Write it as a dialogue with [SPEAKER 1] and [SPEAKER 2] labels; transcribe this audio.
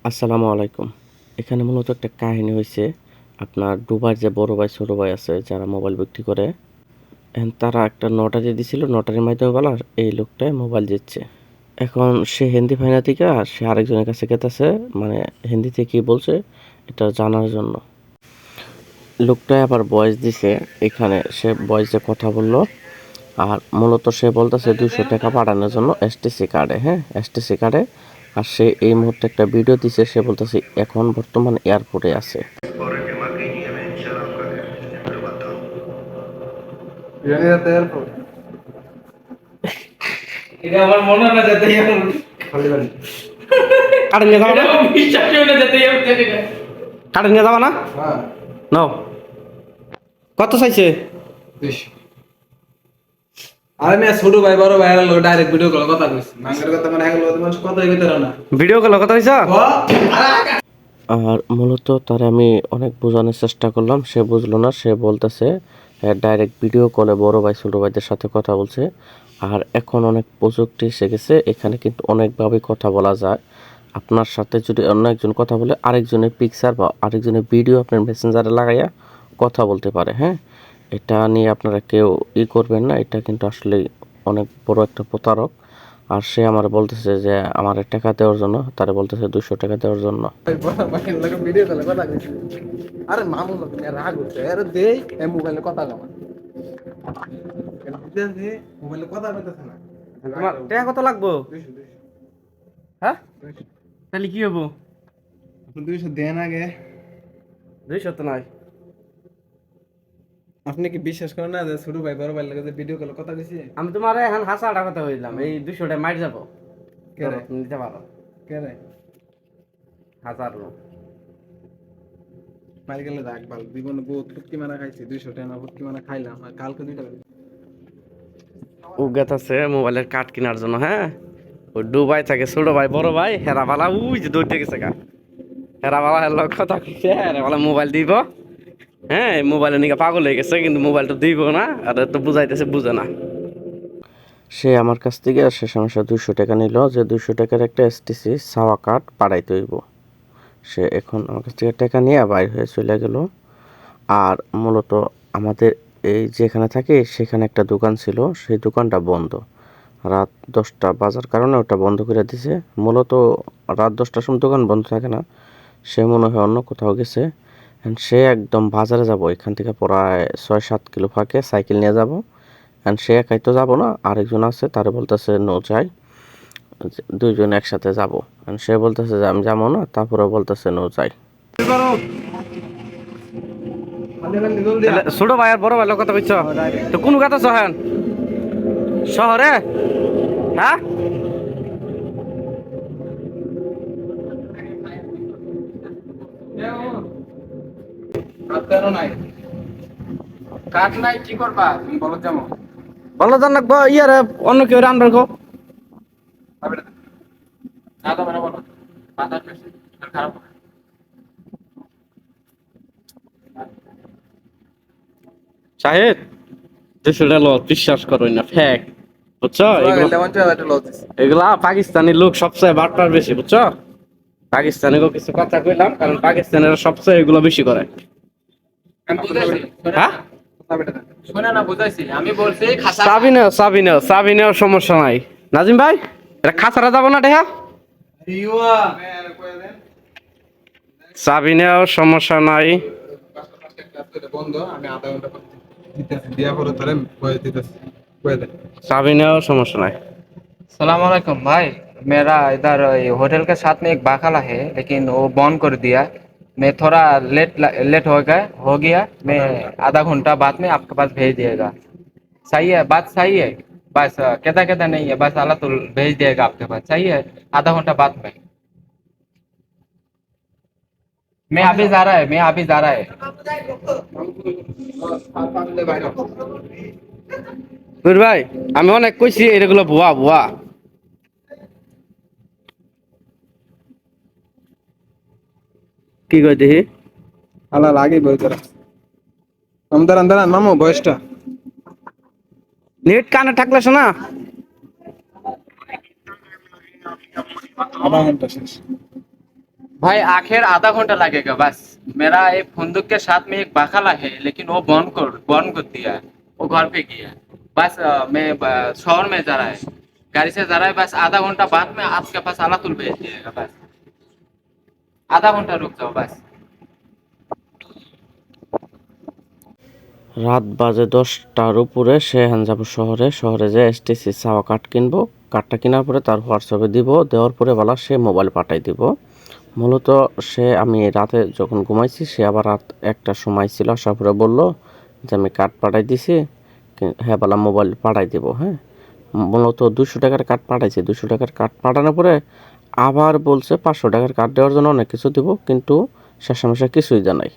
[SPEAKER 1] আসসালামু আলাইকুম। এখানে মূলত একটা কাহিনী হইছে। আপনার দুবাইর যে বড় ভাই ছোট ভাই আছে যারা মোবাইল বিক্রি করে, তারা একটা নটারি দিছিল, নটারির মাধ্যমে বলা এই লোকটাই মোবাইল দিচ্ছে। এখন সে হিন্দি ফাইনা থেকে সে আরেকজনের কাছে গেতেছে, মানে হিন্দিতে কি বলছে এটা জানার জন্য। লোকটাই আবার ভয়েস দিছে, এখানে সে ভয়েসে কথা বলল। আর মূলত সে বলতেছে 200 টাকা পাঠানোর জন্য এসটিসি কার্ডে, হ্যাঁ এসটিসি কার্ডে। আর সে এই মুহূর্তে একটা ভিডিও দিছে, সে বলতেছে এখন বর্তমান এয়ারপোর্টে আছে।
[SPEAKER 2] এটা আমার মনে হয় না যাতে এমন
[SPEAKER 1] কার্ড নিয়ে যাবো না,
[SPEAKER 2] এটা বিশ্বাস হয় না যাতে এমন জানি না।
[SPEAKER 1] কার্ড নিয়ে যাবো না।
[SPEAKER 3] হ্যাঁ
[SPEAKER 1] নাও, কত চাইছে?
[SPEAKER 3] 200 আরে মিয়া ছোট ভাই বড় ভাই লোক ডাইরেক্ট ভিডিও কল কথা কইছি মাঙ্গের কথা মানে হ্যাঁ লোক মানুষ কথাই কইতে না
[SPEAKER 1] ভিডিও কল কথা হইছে।
[SPEAKER 3] ও আরে
[SPEAKER 1] আর মূলত তার আমি অনেক বোঝানোর চেষ্টা করলাম, সে বুঝলো না। সে বলতেছে ডাইরেক্ট ভিডিও কলে বড় ভাই ছোট ভাইদের সাথে কথা বলছে। আর এখন অনেক প্রযুক্তি এসে গেছে, এখানে কিন্তু অনেকভাবে কথা বলা যায়। আপনার সাথে যদি অন্য একজন কথা বলে, আরেকজনের পিকচার বা আরেকজনের ভিডিও আপনার মেসেঞ্জারে লাগাইয়া কথা বলতে পারে। হ্যাঁ, এটা নিয়ে আপনারা কেউ করবেন না, এটা কিন্তু আসলে অনেক বড় একটা প্রতারক। আর সে আমার বলতেছে যে আমার টাকা দেওয়ার জন্য, তারে বলতেছে 200 টাকা দেওয়ার জন্য।
[SPEAKER 3] বড় ভাই লোক ভিডিও কল কথা কইছি আরে মামু লোক মিয়া রাগ হচ্ছে আরে দেই এই মোবাইলে কথা কমা কেন বুঝছেন মোবাইলে কথা কইতেছ না
[SPEAKER 2] তোমার টাকা কত লাগবো?
[SPEAKER 3] 200
[SPEAKER 2] হ্যাঁ তাহলে কি হবো?
[SPEAKER 3] 200 দেন আগে
[SPEAKER 2] 200 তো নাই।
[SPEAKER 3] আপনি কি বিশ্বাস করেন না যে ছোট ভাই বড় ভাই লাগে যে ভিডিও কল কথা কইছি
[SPEAKER 2] আমি তোমার এখন হাসাটা কথা বললাম, এই 200 টাকা মাইর যাবো।
[SPEAKER 3] কে রে
[SPEAKER 2] তুমি নিতে পারো
[SPEAKER 3] কে রে
[SPEAKER 2] 1000 লোক।
[SPEAKER 3] মারি গেলে রাখ ভালো জীবনে বহুত ফুটকি মারা খাইছি 200 টাকা ফুটকি মারা খাইলাম আর কালকে 2 টাকা
[SPEAKER 1] ও গেতাছে মোবাইলের কার্ড কেনার জন্য। হ্যাঁ, ও দুবাই থাকে ছোট ভাই বড় ভাই হেরা বালা ওই যে দৌড়তে গেছে গা। হেরা বালা হের কথা কইছে, হেরা বালা মোবাইল দিব। হ্যাঁ, মোবাইলে নিকে পাগল হয়ে গেছে, কিন্তু মোবাইলটা দিব না। আর তো বুঝাইতেছে বুঝে না। সে আমার কাছ থেকে সে সমস্যা 200 টাকা নিল, যে 200 টাকার একটা এসটিসি সাওয়া কার্ড পাঠাইতে হইব। সে এখন আমার কাছ থেকে টাকা নিয়ে বাইর হয়ে চলে গেল। আর মূলত আমাদের এই যেখানে থাকি সেখানে একটা দোকান ছিল, সেই দোকানটা বন্ধ। রাত 10টা বাজার কারণে ওটা বন্ধ করে দিছে। মূলত রাত 10টার সময় দোকান বন্ধ থাকে না, সে মনে হয় অন্য কোথাও গেছে। And সে একদম বাজারে যাব, এখান থেকে প্রায় 6-7 কিলো ফাঁকে সাইকেল নিয়ে যাব। অ্যান্ড সে একাই তো যাবো না, আরেকজন আছে, তারে বলতেছে নো যাই, দুইজন একসাথে যাব। অ্যান্ড সে বলতেছে যে আমি যাবো না, তারপরে বলতেছে নো যাই। ছোট ভাই আর বড় ভাই কথা কইছ তো কোন কথা সহেন শহরে? হ্যাঁ,
[SPEAKER 3] কাট নাই কাট নাই কি করবা তুমি বলো যেমন
[SPEAKER 1] ভালো জান লাগবো ইয়ারে, অন্য কেউ রান্নার গো।
[SPEAKER 3] না তো মানে বলো মাথা পেছে খারাপ
[SPEAKER 1] শাহেদ, 200 টাকা বিশ্বাস করো না, ফ্যাক, বুঝছো? এগুলা পাকিস্তানি লোক সবচেয়ে বাটপার বেশি, বুঝছো? পাকিস্তানি কিছু কথা কইলাম, কারণ পাকিস্তানের সবচেয়ে এগুলো বেশি করে। হ্যাঁ,
[SPEAKER 3] শুনে না বুঝাইছি আমি বলছি খাসা
[SPEAKER 1] চাবি নেও সমস্যা নাই। নাজিম ভাই, এটা খাসারা যাবো না টেহা,
[SPEAKER 3] ইউয়া
[SPEAKER 1] চাবি নেও সমস্যা নাই।
[SPEAKER 3] বন্ধ আমি আধা ঘন্টা পর দিতেছি দিয়া পরে ধরে বয়ে দিতেছি বয়ে দে
[SPEAKER 1] चाबी ने और समस्या नहीं।
[SPEAKER 4] सलाम वालेकुम भाई। मेरा इधर ये होटल के साथ में एक बाकाला है, लेकिन वो बंद कर दिया। मैं थोड़ा लेट हो गया। मैं आधा घंटा बाद में आपके पास भेज दिएगा। सही है, बात सही है। बस कहता कहता नहीं है, बस अल्लाह तो भेज देगा आपके पास। सही है, आधा घंटा बाद में। मैं अभी जा रहा है।
[SPEAKER 1] বুঝ ভাই, আমি অনেক কইছি এগুলো ভুয়া ভুয়া। কি কই দেখি?
[SPEAKER 3] আলা লাগে বই তোরা আমদার আন্দার মামু বয়সটা
[SPEAKER 1] নেট কানে থাকলে শোনা।
[SPEAKER 3] আধা ঘন্টা শেষ
[SPEAKER 4] भाई आखिर आधा घंटा लगेगा बस। मेरा एक फुंदुक के साथ में एक बखाला है, लेकिन वो बंद कर दिया है। वो घर पे गया है। बस मैं शहर में जा रहा है, गाड़ी से जा रहा है। बस आधा घंटा बाद में आपके पास आलातुल भेज दिएगा। बस आधा घंटा रुक जाओ बस।
[SPEAKER 1] রাত বাজে 10টার উপরে সে এখন যাবো শহরে। শহরে যে এসটিসি চাওয়া কার্ড কিনবো। কার্ডটা কেনার পরে তার হোয়াটসঅ্যাপে দিব, দেওয়ার পরে বলা সে মোবাইল পাঠাই দিব। মূলত সে আমি রাতে যখন ঘুমাইছি সে আবার রাত 1টার সময় ছিল, আসার পরে বললো যে আমি কার্ড পাঠাই দিছি, হ্যাঁ বলা মোবাইল পাঠাই দিব। হ্যাঁ, মূলত 200 টাকার কার্ড পাঠাইছি। 200 টাকার কার্ড পাঠানোর পরে আবার বলছে 500 টাকার কার্ড দেওয়ার জন্য অনেক কিছু দিব, কিন্তু শেষামেশে কিছুই জানাই।